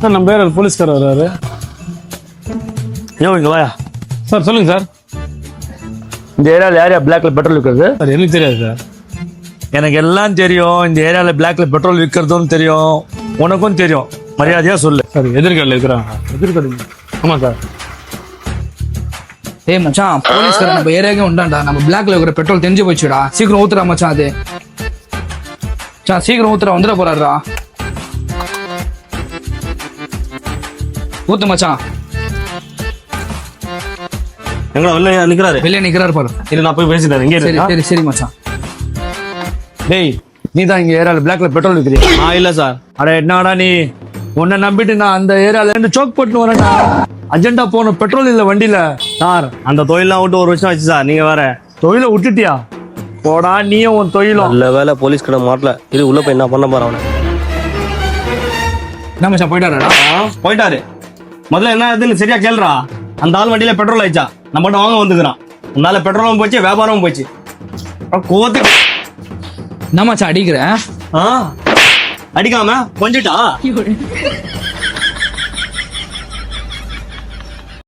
Sir நம்ம பேர் போலீஸ்கார் வர்றாரு. ஏன் இங்க வாயா. சார் சொல்லுங்க சார். இந்த ஏரியாவில் யாரையா பிளாக்ல பெட்ரோல் விற்கிறது? சார் எனக்கு தெரியாது சார். எனக்கு எல்லாம் தெரியும். இந்த ஏரியாவில் பிளாக்ல பெட்ரோல் விற்கிறதும் தெரியும், உனக்கும் தெரியும். மரியாதையா சொல்லு. சார் எதிர்கடையில் இருக்கிறாங்க. எதிர்கடை. ஆமாம் சார். ஏய் மச்சான், போலீஸ்காரன் நம்ம ஏரியாவே உண்டாண்டா. நம்ம பிளாக்ல இருக்கிற பெட்ரோல் தெரிஞ்சு போச்சுடா. சீக்கிரம் ஊத்துறா மச்சான். அது மச்சான் சீக்கிரம் ஊத்துறா, வந்துட போறாருடா. ஊத்து மச்சான். எங்களை வெளில நிக்கிறாரு. வெளியே நிக்கிறாரு பாரு. இல்ல நான் போய் பேசிட்டேன். இங்கே சரி சரி சரி மச்சான். டேய், நீ தான் இங்க ஏரியாவில் பிளாக்ல பெட்ரோல் விற்கிறியா? இல்ல சார். அட என்னடா நீ, உன்னை நம்பிட்டு நான் அந்த ஏரியால இருந்து சோக் போட்டு வரேன்டா. அஜெண்டா போன பெட்ரோல் இல்ல வண்டியில. சார் அந்த தொழிலாம் விட்டு 1 வருஷம் ஆச்சு சார். நீங்க வேற தொழிலை விட்டுட்டியா? போடா நீயும் உன் தொழிலும். நல்ல வேலை போலீஸ் கடை மாட்டல. இது உள்ள போய் என்ன பண்ண போற அவனை? என்ன மச்சான் போயிட்டாரா? போயிட்டாரு. முதல்ல என்ன இதுன்னு சரியா கேளுடா. அந்த ஆள் வண்டியில பெட்ரோல் ஆயிடுச்சா, நம்மகிட்ட வாங்க வந்துக்கிறான். அதனால பெட்ரோலும் போச்சு, வியாபாரமும் போச்சு. கோவத்துக்கு என்ன மச்சான் அடிக்கிறேன்? அடிக்காம கொஞ்சிட்டா.